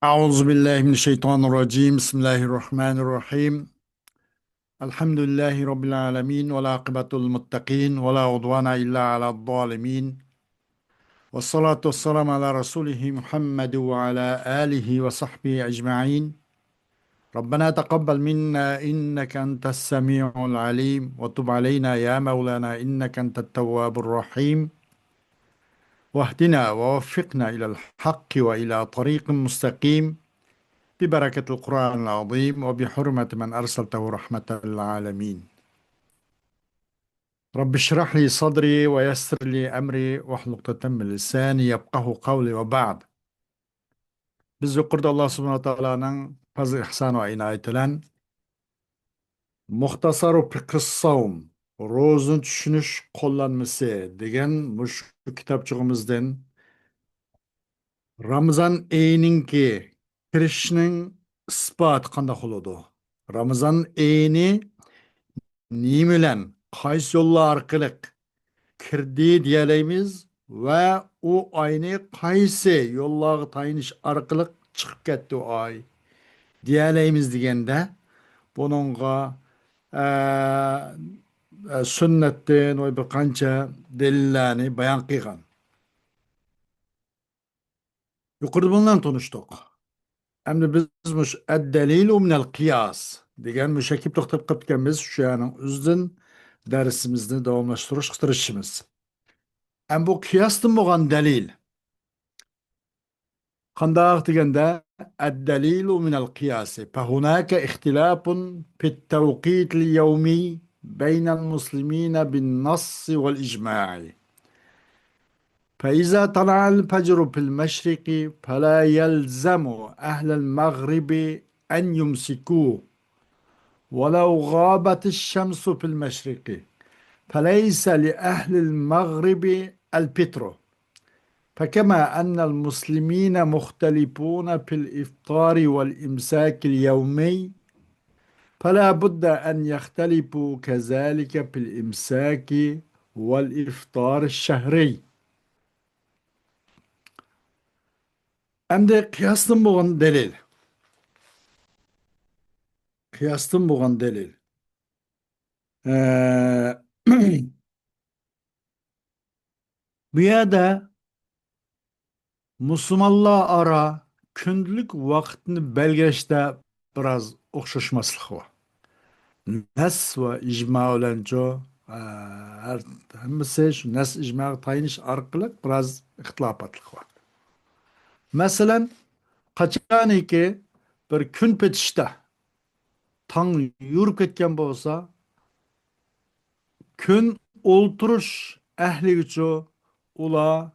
أعوذ بالله من الشيطان الرجيم بسم الله الرحمن الرحيم الحمد لله رب العالمين والعاقبة للمتقين ولا عدوان إلا على الظالمين والصلاة والسلام على رسوله محمد وعلى آله وصحبه أجمعين ربنا تقبل منا إنك أنت السميع العليم وتب علينا يا مولانا إنك أنت التواب الرحيم واهدنا ووفقنا إلى الحق وإلى طريق مستقيم ببركة القرآن العظيم وبحرمة من أرسلته رحمة للعالمين رب اشرح لي صدري ويسر لي أمري واحلل عقدة من لساني يفقه قولي وبعد biz yuqorida Alloh subhanahu va taoloning fazl ihson va inoyati bilan muxtasaru fiqhis savm ro'zani tushunish qo'llanmasi degan mush kitobchig'imizdan Ramazon oyininki kirishning isboti qanday bo'ladi? Ramazon oyini nima bilan qaysi yo'llar orqali kirdi deyaleymiz ve o ayni qaysi yo'llarga tayinish orqali chiqib ketdi o ay deyaleymiz degende bununla sünnetten ve bir qancha delillerini bayan qilgan. Yuqorida bundan tanıştık. Endi biz mush ad-dalilu minal qiyas degan mushakib to'xtab qolganmiz. Shu yani o'zidan darsimizni davomlashtirish qitirishimiz. Hem bu kıyasdan bo'lgan dalil. Qandaq deganda ad-dalilu minal qiyasi. Fahunaka ixtilafun fit tawqit al-yawmi bayna al-muslimin bin-nass wal-ijma'. فإذا طلع الفجر في المشرق فلا يلزم أهل المغرب أن يمسكوه ولو غابت الشمس في المشرق فليس لأهل المغرب الفطر فكما أن المسلمين مختلفون في الإفطار والإمساك اليومي فلا بد أن يختلفوا كذلك في الإمساك والإفطار الشهري. Hem kıyaslan boğan delil. Kıyaslan boğan delil. Ee, bu yerde Müslümanlar ara kündülük vaktini belgeleşte biraz okşaşmaslık var. Nas ve icma olanca hemmisi şu nas icma tayiniş arkalık biraz ihtilafatlık var. Mesela kaçaniki bir gün petişte tan yürüp ketken bolsa kun olturuş ehli gücü ula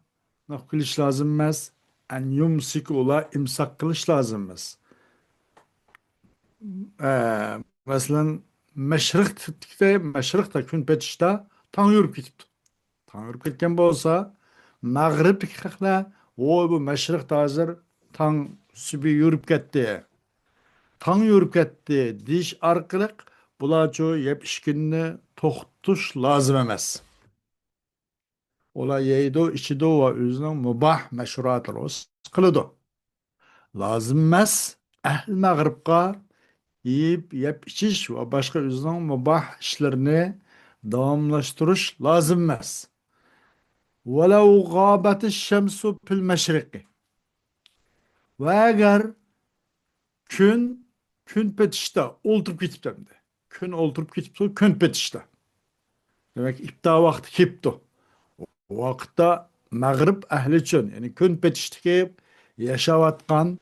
ne kılış lazım mez en yumsik ula imsak kılış lazım mez. Mesela meşrikte kun petişte tan yürüp ketipti. Tan yürüp ketken bolsa mağrib kıkla o bu meşrikte hazır tan sübü yürüp ketti. Tan yürüp ketdi diş arkalık bulaço yep işkinni toxtuş lazım emas. Ola yeydi, içidi ve özünün mübah meşruatları kılıdı. Lazım emas ehl mağribqa yiyip yep içiş ve başka özünün mübah işlerini davamlaştırış lazım emas. وَلَوْ غَابَتِ الشَّمْسُ فِي الْمَشْرِقِ ve eğer Kün petişte olturup gitip hem de. Kün olturup gitip kün petişte. Demek ipta vakti kipti. O vakitte mağrib ehli için yani kün petişteki yaşavatkan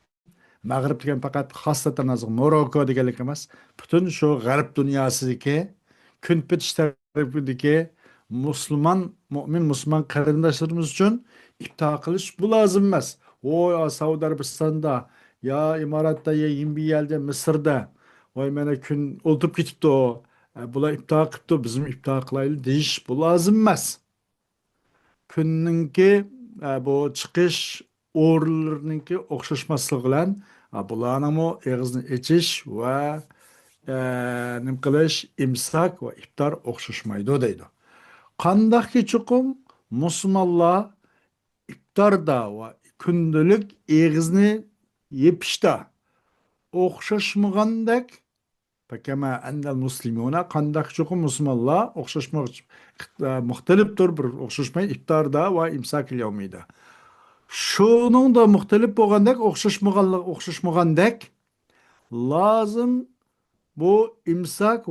mağrib degen fakat hasratan azı Moroko degenlik emas. Bütün şu garip dünyasıdaki kün petiş tarafındaki mümin Müslüman kardeşlerimiz için ipta kılış bu lazım emas. O Saudi Arabistan'da ya İmarat'ta ya bir yerde Mısır'da vay mene kün oturup gitipti o. Bula ipta kıptı bizim ipta kılaylı deyiş bu lazım emas. Künnünki bu çıkış uğurlarınınki okşaşması bilen bularning o ağzını içiş ve nim qilish imsak ve iftar okşaşmaydı deydi. Qandaq ki çuqum musulmonlar iftarda ve kündülük ağzını yepişta o'xshashmagandek فكما أن المسلمون قندق شوكو مسلم الله أخشش مختلف دور بر أخشش ما إفطار دا وإمساك اليومي دا شونون دا مختلف بوغاندك أخشش مغاندك لازم بو إمساك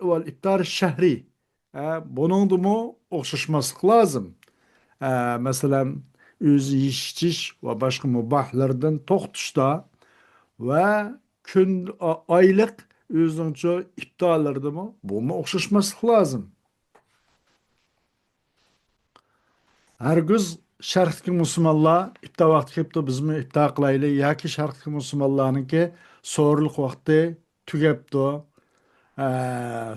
والإفطار الشهري bunun da mı okşaşması lazım. Mesela öz yiyişçiş ve başka mubahlardan toktuşta ve aylık özünce iptallarda mı bu mu okşaşması lazım. Her göz şarkı Müslümanlar ipta vakti kipti biz mi ipta kılaylı ya ki şarkı Müslümanların ki soruluk vakti tügepti.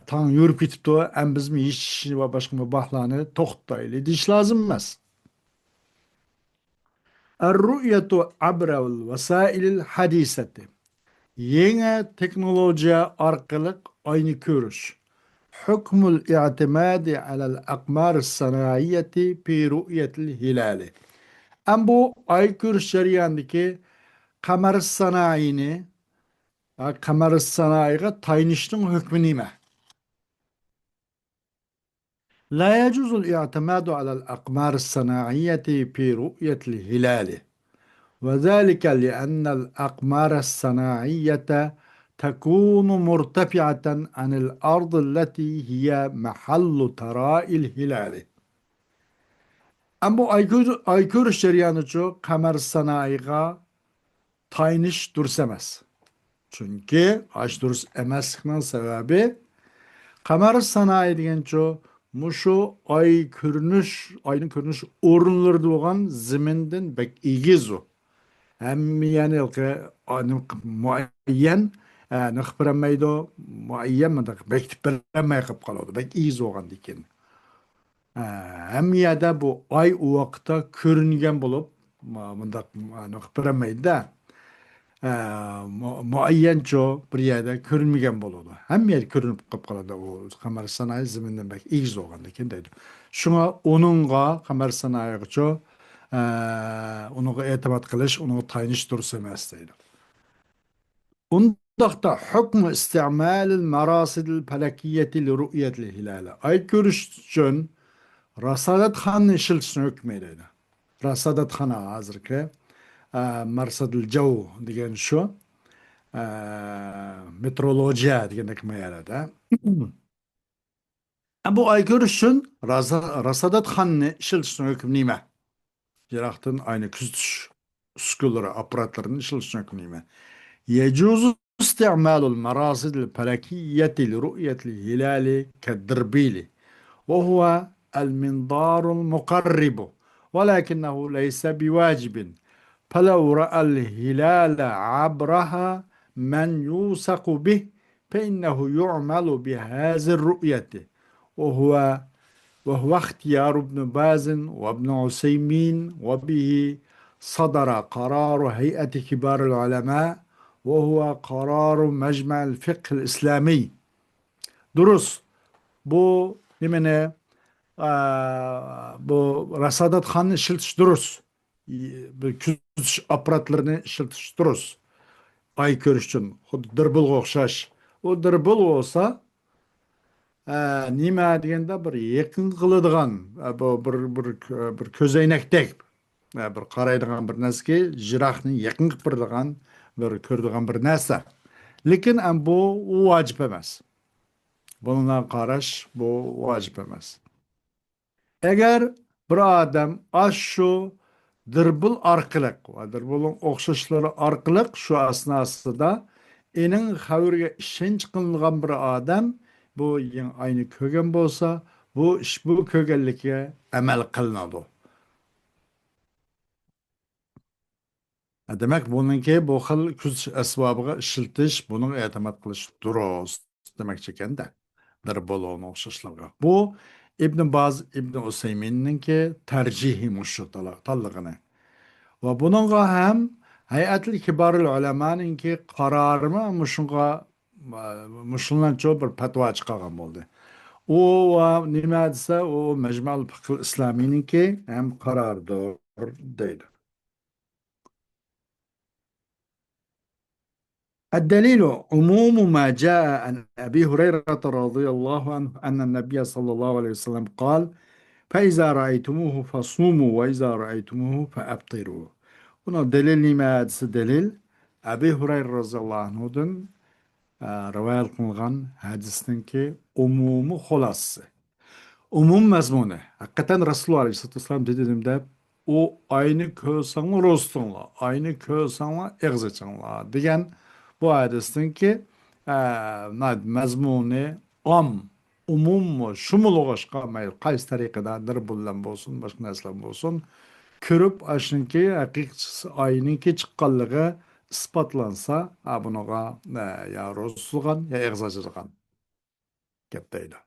Tan yürüp gitipti. Hem biz mi iş ve başka mubahlarını toktaylı diş lazım mı? الرؤية عبر الوسائل الحديثة yeni teknolojiya arkalık aynı görüş. Hükmül i'timadi alel akmar sanayiyeti fi ru'yetil hilali. Ama bu ay görüş jarayandaki kamer sanayini, kamer sanayiga taynıştın hükmü nime? La yecuzul i'timadu alel akmar sanayiyeti fi ru'yetil hilali. وذلك لأن الأقمار الصناعية تكون مرتفعة عن الأرض التي هي محل تراء الهلال. Ama bu aykırı şeriyanıcı kamer sanayiga tayniş dursemez. Çünkü aç durs emesinin sebebi kamer sanayi degenço muşu ayın görünüş orunları doğan ziminden bek igizu. هم يعني معين نخبر ما يدو معين من دق بيك تبرم ما يخب قلود بيك إيزو غاندي كين هم يدا بو أي وقتا كورنيген بولوب من دق نخبر ما يدا معين جو بريادا كورنيген بولوdu hem yer körünüp kapkaladı o kamera sanayi ziminden bek İyiz olgandı ken deydi. Şuna onunla kamera sanayi ço onunla etimat kılış, onunla tayiniş dursa emas deydi. Undaqda hukmu istimalil marasidil felakiyeti li ru'yetil hilali. Ay görüş için rasadatxanı işiltişini hükmeydi. Rasadatxana hazırki marsadil cev degan şu. Metrolojiya degandek mayalada. Bu ay görüşün rasadatxanı işiltişini hüküm nime? Jiraxtın aynı küzütüş uskuları, aparatlarının işiltişini hüküm nime? يجوز استعمال المراصد الفلكية لرؤية الهلال كالدربيل وهو المنظار المقرب ولكنه ليس بواجب فلو رأى الهلال عبرها من يوثق به فإنه يعمل بهذه الرؤية وهو وهو اختيار ابن باز وابن عثيمين وبه صدر قرار هيئة كبار العلماء وهو قرار مجمع الفقه الإسلامي. Durus bu nimene bu rasadat xanı işiltiş durus. Bu küzüş aparatlarını işiltiş durus. Ay görüşün. Xuddi dırbıl oxşaş. O dırbıl olsa nima deganda bir yaqin qiladigan bu bir ko'zoynakdek bir qaraydigan bir narsaga jiroqni yaqin qilib turadigan bir ko'radigan bir narsa. Lekin bu vojib emas. Bundan qarash bu vojib emas. Agar bir odam shu dirbil orqali va dirbilning o'xshashlari orqali shu asnosida ening xabarga ishonch qilingan bir odam bu aynı kögen bolsa bu iş bu kögenlikке emel kılınады. Demek bununki bu xil küz asbabıga işiltiş, bunun e'timad qilish durust demek çeken de bir bolonu o'xshashlarga. Bu İbn Baz, İbn Usayminninki tercihi muşu talligini. Ve bununla hem Hay'atul Kibarul Ulemanınki kararımı muşundan çok bir fatva çıkagan oldu. O nima desa o Mecmual Fıkh İslami'ninki hem karardır deydi. الدليل عموم ما جاء عن أبي هريرة رضي الله عنه أن النبي صلى الله عليه وسلم قال: فإذا رأيتموه فصوموا وإذا رأيتموه فأبطروا. Buna delil nima hadisi delil? Abi Hurayra roziyallohu anhudan rivoyat qilingan hadisninki umumi xulosasi. Umum mazmuni. Haqiqatan Rasululloh alayhi vasallam dedim deb o ayni ko'rsanglar ro'z tutinglar, ayni ko'rsanglar eg'iz ochinglar degan bu hadisninki mazmuni om, umum, shumul o'g'ishqa mayli qaysi tariqadandir bilan bo'lsin, boshqa narsalar bo'lsin, ko'rib ashunki haqiqatchisi ayninki chiqqanligi isbotlansa, bunaqa ya ro'z tutilgan, ya eg'iz ochilgan gap deydi.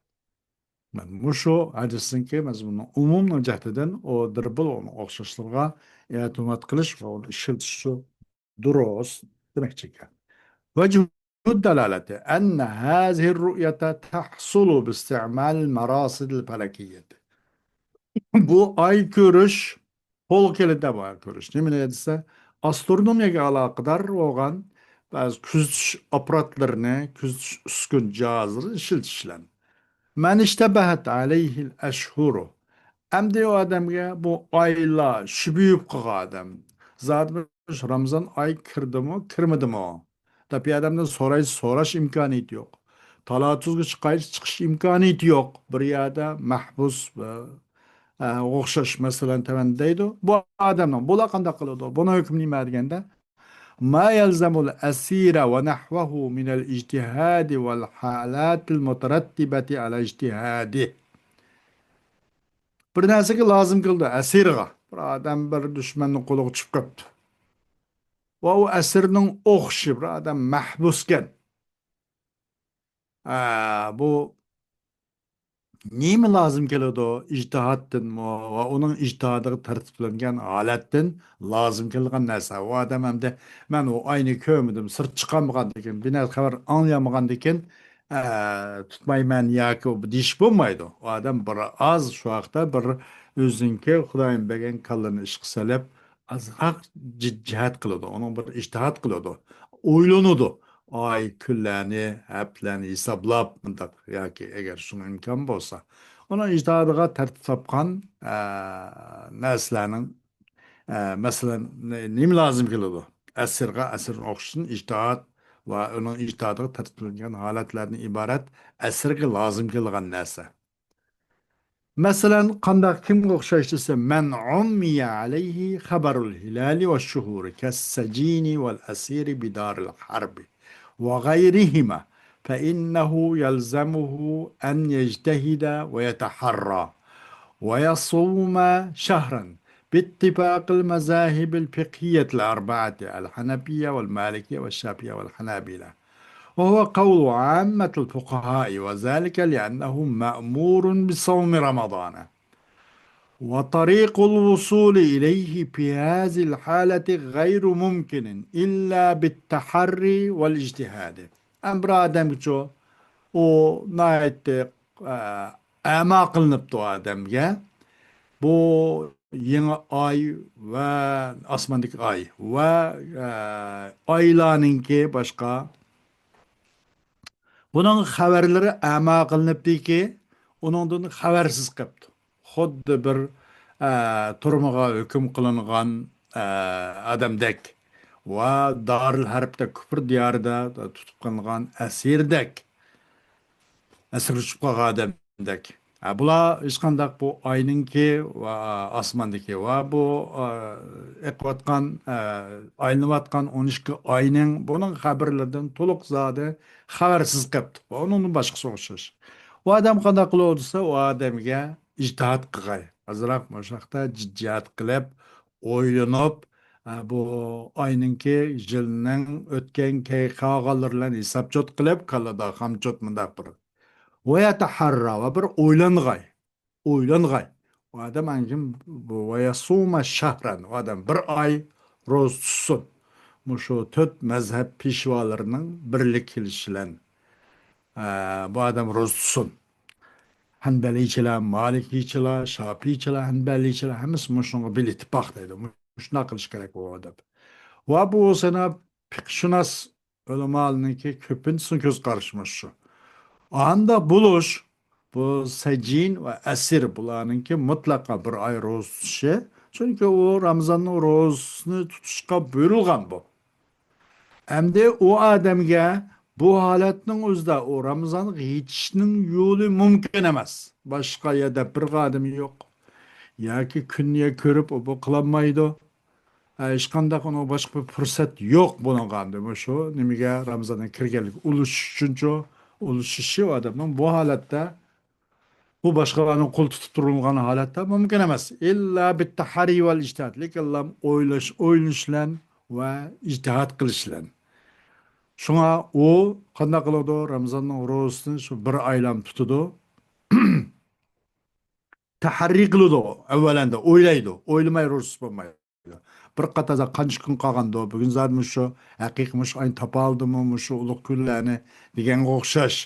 Ben mushu hadisninki mazmuni umum jihatidan o dirbil onu o'xshashlarga e'timod qilish va uni ishiltish durust demoqchi ekan. وجه الدلالة أن هذه الرؤية تحصل باستعمال المراصد الفلكية. Bu ay görüş, kol kelinde bu ay görüş. Ne dese, astronomiyaga alakadar olan bazı küzüş aparatlarını, küzüş üskün cihazları işiltişlen. Men iştebehet aleyhil eşhuru. Emdi o adamga bu ayla şübüyüp kığa adam. Zaten Ramazan ay kirdi mi, kirmedi mi o? Tabi adamdan soraş imkaniyeti yok. Talatuzga çıkış imkaniyeti yok. Bir yerde mahbus ve o'xshash masalan tavan deydi. Bu adamdan bula qanday qiladi? Buni hukm nima deganda ما يلزم الأسير ونحوه من الاجتهاد والحالات المترتبة على اجتهاده. Bir narsaga lozim qildi asirga. Bir odam bir dushmanning qo'liga tushib qolibdi. Va u asirning o'xshi bir odam mahbusgan. Bu nima lozim keladi o ijtihoddan va uning ijtihodiga tartiblangan holatdan lozim kelgan narsa. U odam hamda men u ayni ko'rmadim, sirt chiqolmagandan keyin, bir narsa xabar anglamagandan keyin tutmayman yoki deyish bo'lmaydi. U odam bir oz shu vaqtda bir o'ziniki Xudoyim bergan kallani ishga solib azroq jihat qiladi. Uning bir ijtihod qiladi. O'ylanadi. Ay küllərini, həblərini hesablab mındaq yoki agar shunga imkon bo'lsa, uni ijtihodiga tartib topgan narsalarning masalan nima lozim keladi? Asir o'qishning ijtihod va uning ijtihodiga tartiblangan holatlardan iborat asirga lozim kelgan narsa. Mesela qandaq kimga o'xshash desa man ummiya alayhi xabarul hilali va shuhuri kas-sajini wal asiri bidaril harbi وغيرهما فإنه يلزمه أن يجتهد ويتحرى ويصوم شهرا باتفاق المذاهب الفقهية الأربعة الحنفية والمالكية والشافعية والحنابلة، وهو قول عامة الفقهاء، وذلك لأنه مأمور بصوم رمضان، وطريق الوصول إليه في هذه الحالة غير ممكن إلا بالتحري والاجتهاد. أمر آدم جو o nayette ama kılınıptı o adamga. Bu yeni ay ve asmandaki ay ve aylarınki başka. Bunun haberleri ama kılınıptı ki onundan habersiz kaptı. Xuddi bir turmaga hukm qilingan odamdek va Darul Harbda kufr diyorida tutib qilingan asirdek, asir tushib qolgan odamdek. Bular hech qanday bu oyninki va osmondagi va bu eqiyotgan aylanayotgan 12 oyning buning xabarlaridan to'liq zodi xabarsiz qolibdi. Uning boshqasi o'xshash. U odam qanday qilsa, u odamga ijtihod qilg'ay. Azroq mashaqda jiddiyat qilib, o'ylanib, bu oyninki yilning o'tgan qolganlarini hisob jot qilib, kallada ham jot mundaq bir. Va yataharra va bir o'ylang'ay. O'ylang'ay. U odam angim bu va yasuma shahran. U odam bir oy ro'z tutsin. Mushu 4 mazhab peshvolarining birlik kelishilan bu odam ro'z tutsin. Hanbeliyçiler, Malikiyçiler, Şafiiyçiler, Hanbeliyçiler hepsi şuna bir ittifak dedi. Şuna kılış gerek o adam. Ve bu sene pekşunas Ulamanınki köpünsün göz karışmış şu. Anda buluş, bu secin ve esir bularınki mutlaka bir ay roz şey. Çünkü o Ramazan'ın rozunu tutuşka buyurulgan bu. Endi o adamga bu holatning o'zida o Ramazon yetishning yo'li mumkin emas. Boshqa yerda bir qadam yo'q. Yoki kunni ko'rib bu qilolmaydi. Hech qanday uni boshqa bir fursat yo'q bunaqa. Shu nimaga Ramazonga kirganlik ulush uchunchi ulushishi odamning bu holatda bu boshqalarning qo'l tutib turilgan holatda mumkin emas. İlla bitta hari val ijtihad. Lekin o'ylashlan va ijtihad qilishlan. Şuna o qanday qiladi Ramazonning ro'zasini shu bir oylam tutadi. Tahriy qiladi avvalanda o'ylaydi. O'ylamay ro'zasi bo'lmaydi. Bir qatorda qancha kun qolganda bugun zaten shu haqiqiy mush ayni topa oldimi shu ulug' kunlarni deganga o'xshash.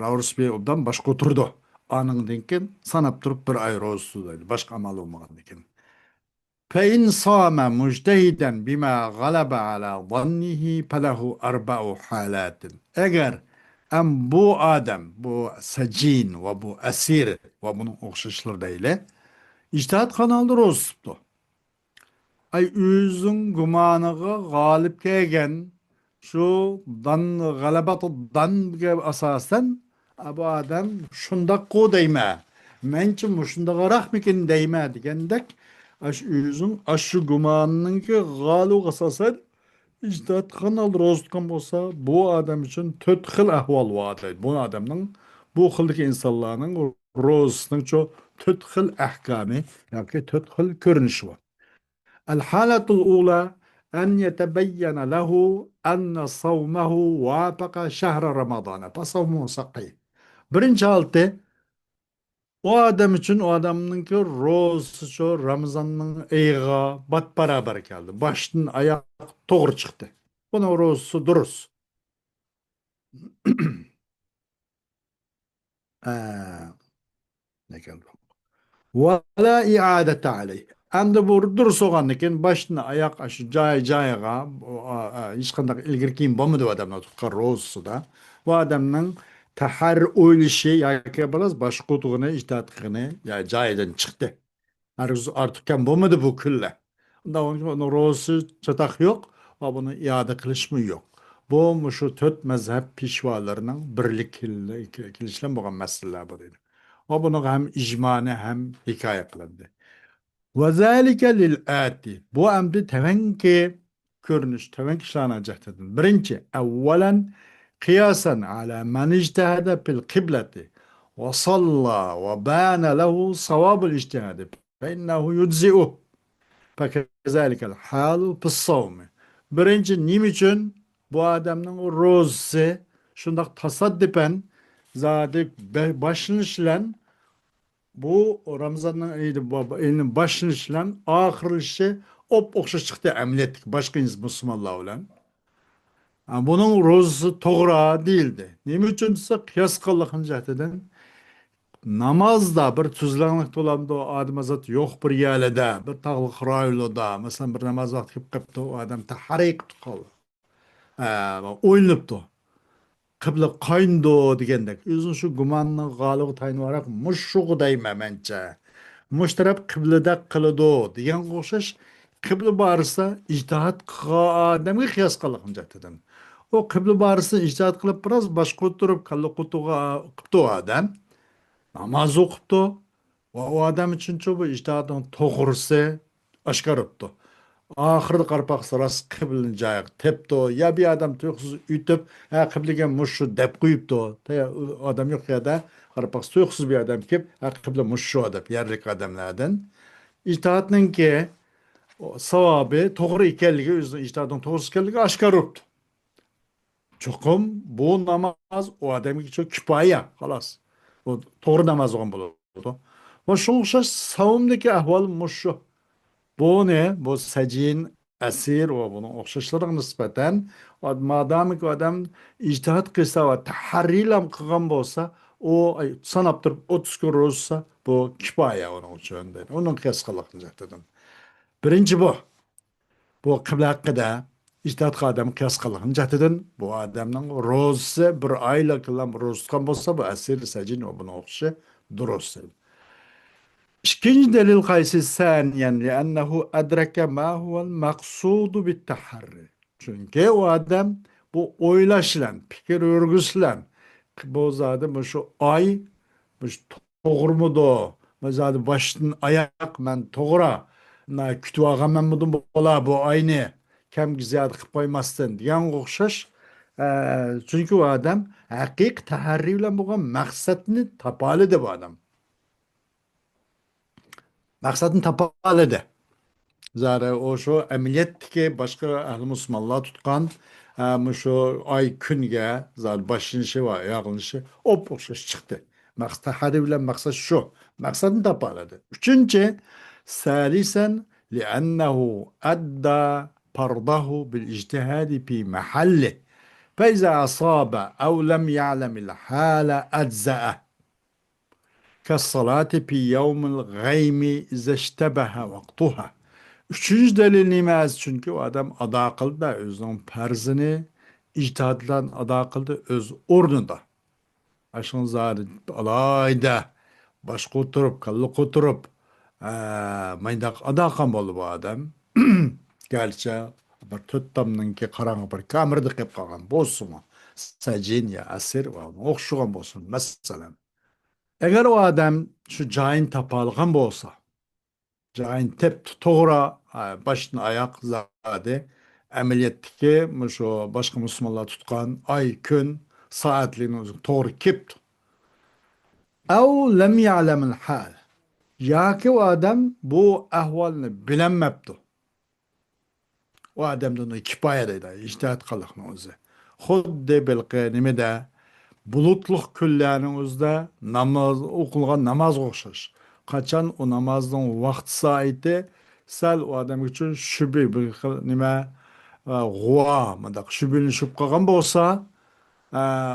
Ravrusbek obdan boshqa o'tirdi. Aningdan keyin sanab turib bir oy ro'za tutadi. Boshqa amal bo'lmagandan keyin. فإن صام مجتهدا بما غلب على ظنه فله أربع حالات. Eğer bu adam, bu secin ve bu esir ve bunun okşaşları içtihat kanalıdır olsun. Ay üzün gumanıga galip kelgen şu galabatı dan asasen bu adam şunda ko deyme. Mençi muşunda rahmikin deyme digendek aş üzün aşı gumanının ki galu asasen İctaat kanal rozutkan bolsa bu adam için töt xil ahval vaat. Bu adamın bu xildeki insanların rozusunun çok töt xil ahkami yoki töt xil ko'rinishi var. الحالة الأولى أن يتبين له أن صومه وافق شهر رمضان فصومه صحيح. Birinci halde o adam için o adamınki roz şu Ramazan'ın eyga bat beraber geldi. Baştan ayak doğru çıktı. Bunun rozu duruz. Ne geldi? Ve la iadete aleyh. Endi bu duruz oğanlıkin baştan ayak aşı cayaga hiç kandak ilgirkin bomdu adamla tutkar rozu da. O adamın tahar oylışı yaki biraz başka otuğunu iştahatkını ya cayadan çıktı. Artık hem bulmadı bu külle. Onun rozu çatak yok ve bunu iade kılışmı yok. Bu şu tört mezhep pişvalarının birlik kilişlen boğan meseleler bu dedi. O bunu hem icmane hem hikaye kılındı. Ve zâlike lil âti. Bu emri tevenki görünüş, tevenki şanacak dedim. Birinci, evvelen kıyasen ala men ictihade fil kıbleti ve salla ve bâne lehu savabul ictihadi. فإنه يجزئه فكذلك الحال في الصوم. Birinci nim için bu adamın o rozusu şundak tasaddipen zade başlanışlan bu Ramazan'ın elinin başlanışlan ahırışı okşa çıktı emniyetlik başka Müslümanlar olan. Bunun rozusu doğru değildi. Nim için ise kıyas kıllıkın cahdeden namazda bir tuzlanlık dolamda o adam azat yok bir yerlerde, bir tağlık raylıda, mesela bir namaz vakti kıptı o adam tahrik tıkalı. Oynayıptı. Kıbla kayındı degендek. Üzün şu gumanın galığı tayını varak muşşuğu deyme mence. Muştarap kıblada kılıdı degen koşuş kıbla barısa ictihat adamı kıyas kılıkın caddeden. O kıbla barısa ictihat kılıp biraz başka oturup kallı kutuğa kıptı adam. Namaz o'qibdi va u odam uchun bu ijtihodning to'g'risi oshkor bo'libdi. Oxirida qarpaqsa rost qiblini joyiga tepdi. Ya bir odam tuyuqsiz uytib, ha qiblaga mushu deb qo'yibdi. Odam yo'q yerda qarpaqsa tuyuqsiz bir odam kelib, ha qibla mushu deb yerlik odamlardan. Ijtihodninki savobi to'g'ri ekanligi, o'zi ijtihodning to'g'risi ekanligi oshkor bo'libdi. Cho'qim bu namoz u odamga uchun kifoya, xolos. Bu to'g'ri namoz o'qib bo'ladi. Va shunga o'xshash savmdagi ahvol mushu. Bu ne? Bu sajin, asir va buni o'xshashlariga nisbatan madamki odam ijtihod qilsa va tahrirlam qilgan bo'lsa, u sanab turib 30 kun ro'zsa, bu kifoya uning uchun deydi. Uni qiyos qilib dedim. Birinchi bu. Bu qibla haqida. İctihat adamı kıyas kılgın jatydın bu adamның rozысы bir ayla kılan roz tutkan bolsa bu esir secin o bunu okşu durus. İkinci delil kaysi saniyen li'ennehu edreke ma huvel maksudu bit taharri. Çünkü o adam bu oylaşılan, fikir örgüsülen bu zaten bu şu ay bu şu toğru mu do? Bu zaten başın ayak men toğra. Na kütü ağam men mudum bola bu aynı. Kem güzel kıp koymasın diyen okşaş. Çünkü o adam hakik taharri bilen bu maksatını tapalıdı bu adam. Maksatını tapalıdı. Zara o şu emniyetki başka ahli Müslümanlar tutkan şu ay künge zar başın şey var ayağın şey o boşa çıktı. Maksat hadi bilen maksat şu. Maksadını da bağladı. Üçüncü salisen لأنه أدى فرضه بالاجتهاد في محله فإذا أصاب أو لم يعلم الحال أجزأه كالصلاة في يوم الغيم إذا اشتبه وقتها. Üçüncü delil nimaz çünkü o adam ada kıldı da özünün perzini ictihadlan ada kıldı öz ornunda. Aşkın zari alayda başka oturup kallık oturup maydak ada kan bolu bu adam. Gerçi bir tuttamның ki karаңғы bir kamerada kep kalgan bolsun mu? Sacin ya asir var. Okşuğun bolsun mesela. Eğer o adam şu cahin tapalgan bolsa Cahin tep toğra başın ayak zade emeliyetteki şu başka Müslümanlar tutkan ay gün saatliğini toğru kipt. Ev lem ya'lemil hal. Ya ki o adam bu ahvalini bilemmepti. O adamdan o kifayedeydi. İçtihat kılıkını özü. Hudde bilqinimi de bulutluk küllerimizde namaz okulgan namaz okşaş. Kaçan o namazın vakti saati sal o adam için şübhe bir nime guva mındak şüpheli şüphe kalgan bolsa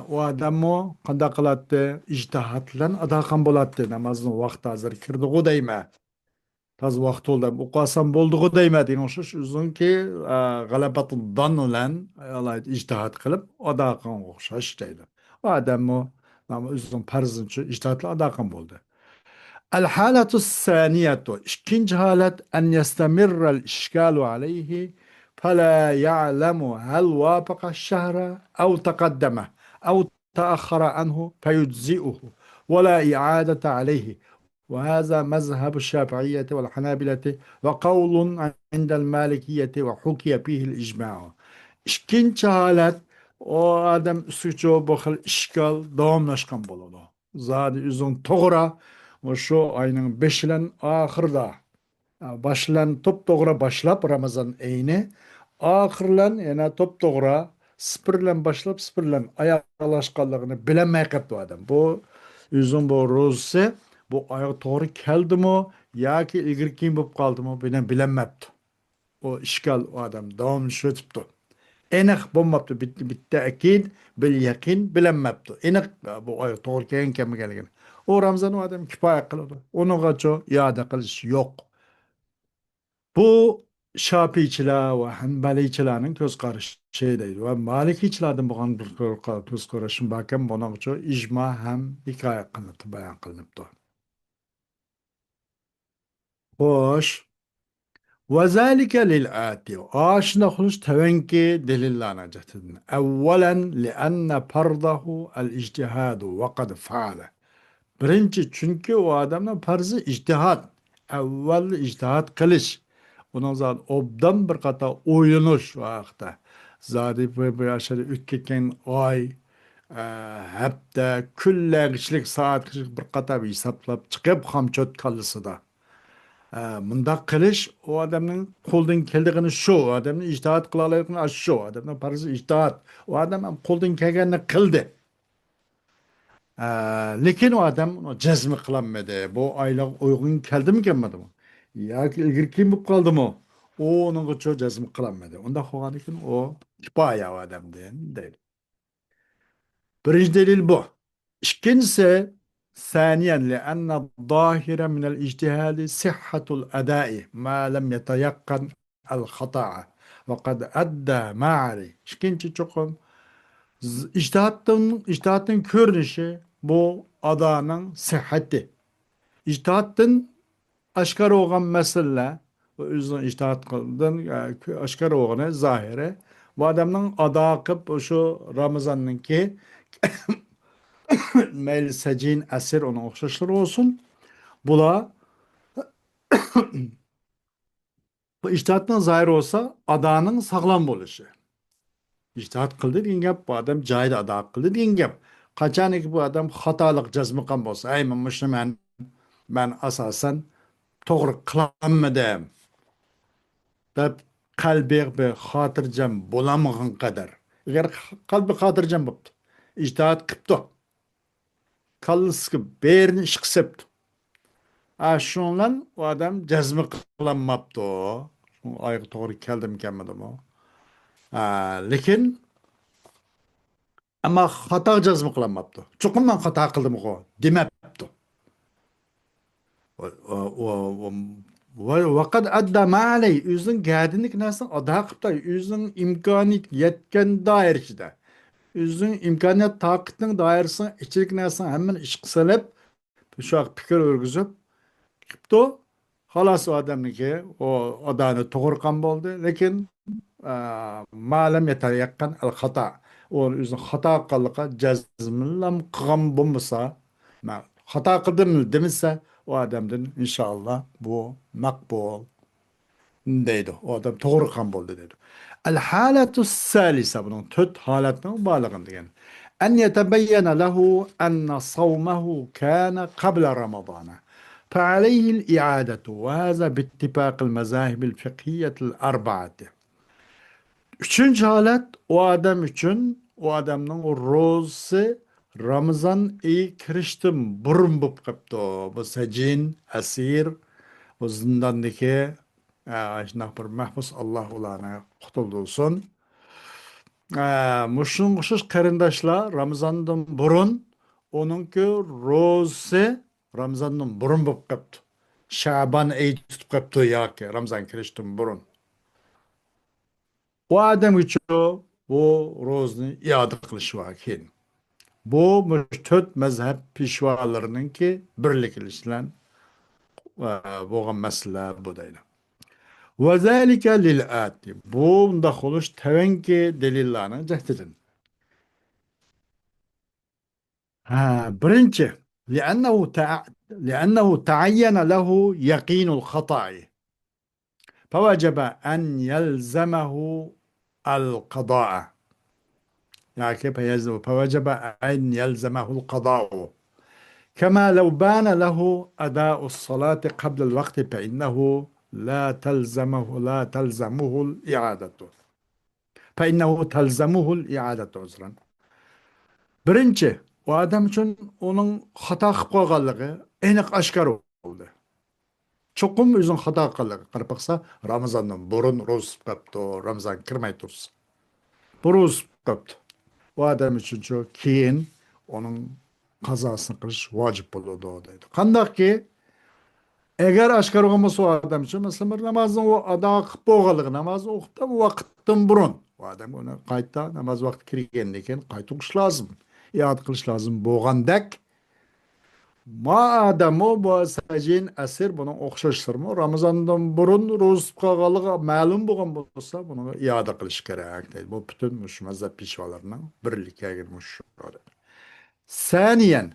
o adam o kanda kılattı ictihatlan adakan bolattı namazın vakti hazır kirdi o deyme. Taz vaqt oldu. Uqasam bolduğu değmedi. Oşuş uzun ki galabatı dan olan alayt ictihat kılıp adakan oxşaş deydi. O adam o ama uzun parzınçı ictihatla adakan boldu. الحالة الثانية إشكنج حالة أن يستمر الإشكال عليه فلا يعلم هل وافق الشهر أو تقدمه أو تأخر عنه فيجزئه ولا إعادة عليه وهذا مذهب الشافعية والحنابلة وقول عند المالكية وحكي فيه الإجماع. İkinci halet o adam üstüçü bakıl işgal davamlaşkan boladı. Zadi uzun toğra o şu ayının beşilen ahırda başlan top toğra başlap Ramazan eyni ahırlan yana top toğra sıfırlan başlap sıfırlan ayaklaşkanlığını bilemey kaptı adam. Bu uzun bu rozse bu ayak doğru keldi mi ya ki ilgirkin bulup kaldı mı bilemepti. O işgal o adam devam şötüptü. Enek bulmaptı bitti akid bil yakin bilemepti. Enek bu ayak doğru kelgen kemi gelgen. O Ramazan o adam kifaya kıldı. Onu kaço iade kılış yok. Bu Şafiiçiler ve Hanbaliçilerin göz karışı şeydeydi. Ve Malikiçilerden bu göz karışın bakın buna kaço icma hem hikaye kılıptı, bayan kılıptı. Hoş. وذلك للآتي آشنا خلص تونكي دليل لنا جتنا أولا لأن فرضه الاجتهاد وقد فعل birinchi çünkü o adamın farzı ictihat. Evvel ictihat kılış. Onun zaten obdan bir kata oyunuş vakti. Zaten bir aşağı ütkeken ay, hafta, külle kişilik saat kişilik bir kata bir hesaplap çıkıp hamçot kalısı da. Mındaq qilish o adamning qo'ldan keldigini shu, o adamning ijtihod qila oladigan shu, odamning farzi ijtihod. O adam ham qo'ldan kelganini qildi. Lekin o adam jazm qilolmadi. Bu oyliq uyg'un keldimi kelmadimi? Yoki ilgari kim bo'lib qoldimi? O onun uchun jazm qilolmadi. Unda qolgan ekan o kifoya o odam deydi. Birinci delil bu. İkincisi ثانيا لأن الظاهر من الاجتهاد صحة الأداء ما لم يتيقن الخطأ. وقد أدى ما عليه. İkinci çokum İctihatın görünüşü bu adanın sıhhati. İctihatın aşkar olan mesele, o yüzden ictihat kıldın, aşkar olanı zahire. Bu adamın ada akıp şu Ramazan'ın ki meyli secin esir ona okşaşları olsun. Bula bu ictihatın zahir olsa adanın sağlam oluşu. İctihat kıldı deyin gap, bu adam cayda ada kıldı deyin gap. Kaçaniki bu adam hatalık cazmıkan olsa, ey Müslüman, ben asasen to'g'ri qilaman deb qalbi bir xotirjam bo'lamagan qadar agar qalbi xotirjam bo'libdi ijtihod qilibdi kallasiga berini ish qilibdi shundan u odam jazmi qilinmabdi oyga to'g'ri keldimikanmidimi lekin ammo xato jazmi qilinmabdi chuqur man xato qildim demabdi وقد أدى ما عليه özün geldiğinde nasıl ada kıpta özün imkaniyet yetken dairçide özün imkaniyet takıtın dairesine içerik nasıl hemen iş kısalıp şu an fikir örgüzüp kıpto halas o adamniki o adanı toğurkan oldu lekin malum yeter yakkan el hata o özün hata kallıka cezmillam kıgam bulmasa hata kıldım demişse o adamdan inşallah bu makbul deydi. O adam doğru kan buldu dedi. El halatu salisa bunun tüt halatının bağlığın degan. En yetebeyyene lehu enne savmehu kâne qabla Ramazana. فعليه الإعادة وهذا باتفاق المذاهب الفقهية الأربعة. Üçüncü halat o adam için o adamın o rozu Ramazan iyi kiriştim burun bup kaptı. Bu secin, esir, o zindandaki bir mahpus Allah ulana kutuldu olsun. Muşun kuşuş karindaşla Ramazan'dan burun onunki rozu Ramazan'dan burun bup kaptı. Şaban iyi tutup kaptı ya ki Ramazan kiriştim burun. O adam için bu rozunu iade kılışı vakin. Bu müştehid mezhep pişvalarının ki birlik ilişkilen boğan mesele bu değil. Ve zâlike lil'âti. Bunda xuluş tevenki delillerini cehdedin. Birinci, لأنه تعين له يقين الخطأ فوجب أن يلزمه القضاء. يعني كيف يلزم فوجب أن يلزمه القضاء كما لو بان له أداء الصلاة قبل الوقت فإنه لا تلزمه الإعادة فإنه تلزمه الإعادة عذرا. Birinci, o adam için onun hata qilib qo'yganligi aniq oshkor bo'ldi. Cho'qim o'zining xato qilganligi qarab baqsa, Ramazondan burun ro'za tutib qolibdi, Ramazon kirmay tursa. Bu ro'za tutib qolibdi. O adam için keyin onun qazosini qilish vojib bo'ladi deydi. Qandaqki eğer aşkar olması o adam için mesela bir namazın o ada qilib bo'lganligi namozni o'qib vaqtdan burun o adam onu qayta namoz vaqti kirgandan keyin qayta o'qish lozim. İade qilish lozim bo'lgandek madem o bu sajin asir buni o'xshashtirmi Ramazondan burun ro'za tutib qolganligi ma'lum bo'lgan bo'lsa buni iade qilish kerak deydi. Bu butun shu mazhab peshvolarining birlikka kelmuş. Saniyen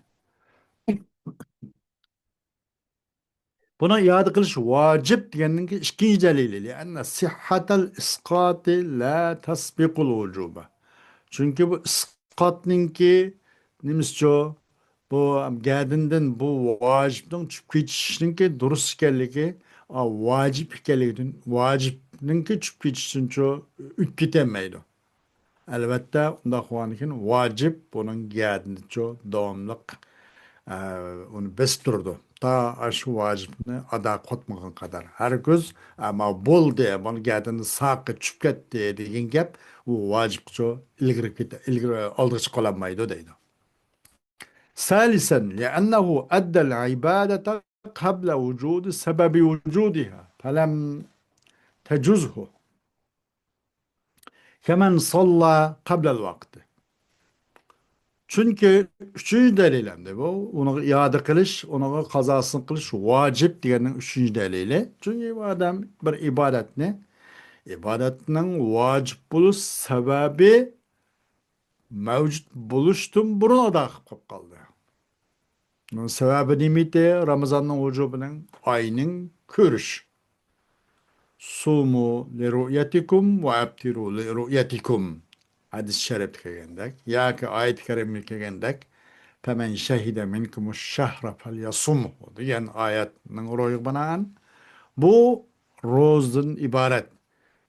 buna iade qilish vojib deganning ikkinchi dalili lianna sihhatal isqoti la tasbiqul vujuba. Chunki bu isqotninki nimisicho bu gadindan bu vojibning tushib ketishiniki durust ekanligi vojib ekanligidan vojibninki tushib ketishincha o'tib ketolmaydi. Albatta undaq bo'lgandan vojib buning gadincha davomliq onu besib turdi. Ta shu vojibni ado qilmagan qadar. Har ko'z ammo bo'ldi, buni gadini saqi tushib ketdi degan gap u vojibcha ilgari oldiga chiqa olmaydi deydi. ثالثا لأنه أدى العبادة قبل وجود سبب وجودها فلم تجزه. Kemen salla kablel vakti. Çünkü üçüncü delilendi bu. Onu iade kılış, onu kazasını kılış vacip diyenin üçüncü delili. Çünkü bu adam bir ibadet ne? İbadetinin vacip buluş sebebi mevcut buluştum buruna da akıp kaldı. Bunun sebebi nimeti Ramazan'ın vücubunun ayının körüş. Sumu li ru'yetikum ve abtiru li ru'yetikum. Hadis-i şerif kelgendek. Ya ki ayet-i kerimlik kelgendek. Femen şehide minkumuş şehre fel yasumhu diyen ayetinin royu banaen. Bu rozun ibaret.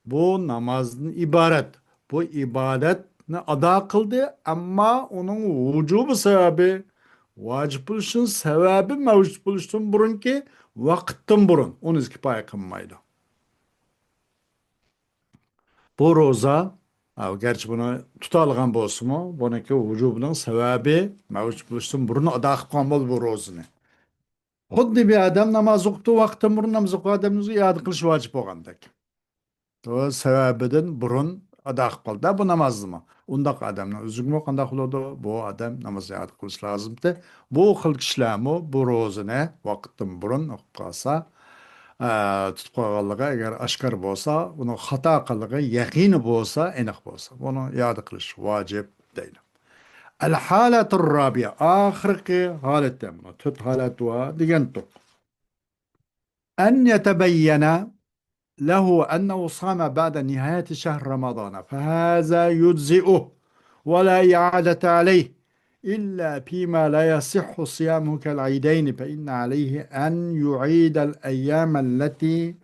Bu namazın ibaret. Bu ibadetini ada kıldı ama onun vücubu sebebi vacip buluşun sebebi mevcut buluşun burun ki vakitten burun. Onu kipaya kılmaydı. Bu roza gerçi bunu tutalgan bolsa mu bununki vücubunun sebebi mevcut buluşun burun ada kılgan bol bu rozunu. Xuddi bir adam namaz okuduğu vakitten burun namaz okuduğu adamımızı iade kılış vacip olgandek. O sebebiden burun adak kıldı. Bu namazdı mı? Undaq adamın üzgün kandaq oldu. Bu adam namaz iade kılış lazımdı. Bu xil kişilermi bu rozunu vakitten burun okup kalsa tutup kalgalığı eğer aşkar bolsa, bunu hata kıllığı yakini bolsa, enik bolsa. Bunu iade kılış vacip değil. El halatur rabia. Ahirki halette. Tut halet var. Digen tuk. En yetebeyyene له أنه صام بعد نهاية شهر رمضان فهذا يجزئه ولا إعادة عليه إلا فيما لا يصح صيامه كالعيدين فإن عليه أن يعيد الأيام التي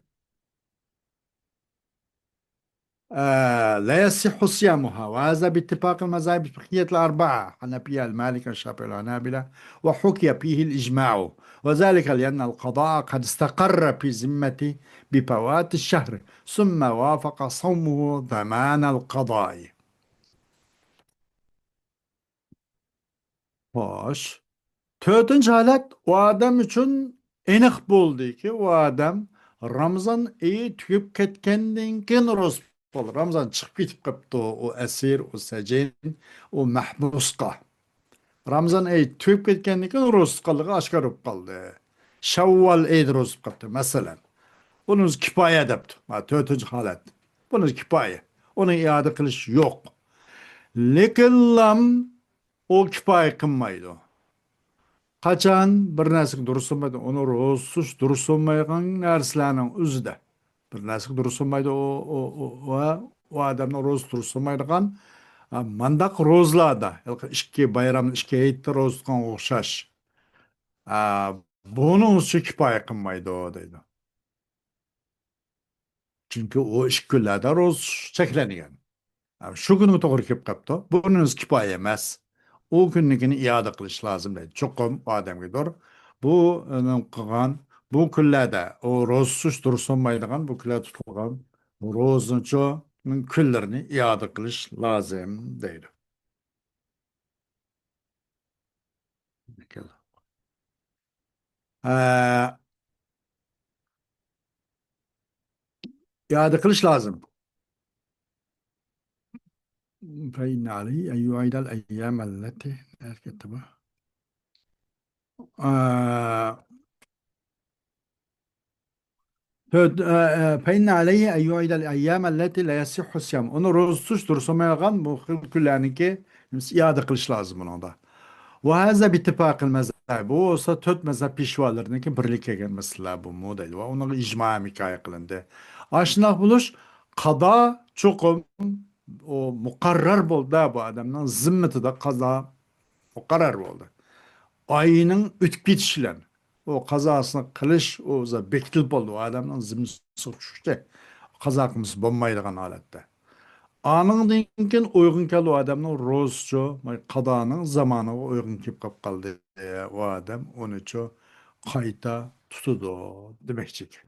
لا يصح صيامها وهذا باتفاق المذاهب الفقهية الأربعة حنفية المالكة الشافعية والحنابلة وحكي فيه الإجماع وذلك لأن القضاء قد استقر في ذمته بفوات الشهر ثم وافق صومه ضمان القضاء. Hoş. Dördüncü halet o adam için enik buldu ki o adam Ramazan iyi tüyüp ketkendiğin keyin roz olur. Ramazan çıkıp gitip kaptı o esir, o secin, o mahbuska. Ramazan iyi tüyüp ketkendiğin keyin roz kalığı aşkar olup kaldı. Şevval iyi roz kaptı mesela. Bunun kipaye edepti. Dördüncü halet. Bunun kipaye. Onun iade kılış yok. Lekin lam o kipaye kılmaydı. Kaçan bir näsik durus bolmaýdy, onu rozsuz durus bolmaýan närsläniň üzde. Bir näsik durus bolmaýdy o adamyň roz durus bolmaýdygan mandak rozlarda, iki bayram, iki eýitde roz tutgan okşaş. Bunu üçin kipaýa kılmaýdy o diýdi. Çünki o iki günlerde roz çeklenýän. Şu günü doğru kep kaptı. Bunun kipaye emas. O günlükini iade kılış lazım deydi. Çokum adem gider. Bu kılgan bu küllerde o rozsuz dursunmaydıgan bu küllerde tutulgan bu rozunçunun küllerini iade kılış lazım deydi. Ee, iade kılış lazım. فإن عليه أن يعيد الأيام التي كتبها فإن عليه أن يعيد الأيام التي لا يصح الصيام. Onu rozsuz dursamayalgan bu küllerninki iade kılış lazım ona da. Ve haza bittifakil mezhep. Bu olsa töt mezhep pişvalarınınki birlikte gelmesi bu model. Ve onun icma hikaye kılındı. Aşınaq buluş kada çokum o mukarrar boldu bu adamın zimmeti de kaza mukarrar boldu. Ayının ötüp gitişiyle o kazasını kılış o za bektil boldu o adamın zimni suçuştu. Kazakımız bombaydıgan halette. Anın dinken uygun keldi o adamın rozçu kadanın zamanı uygun kip kap kaldı o adam onu ço kayta tutudu demekçik.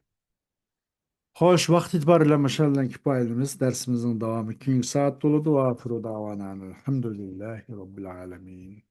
Hoş vakit itibariyle maşallah kifayelimiz dersimizin devamı 2 saat doludu. Ve afiru davana elhamdülillahi rabbil alemin.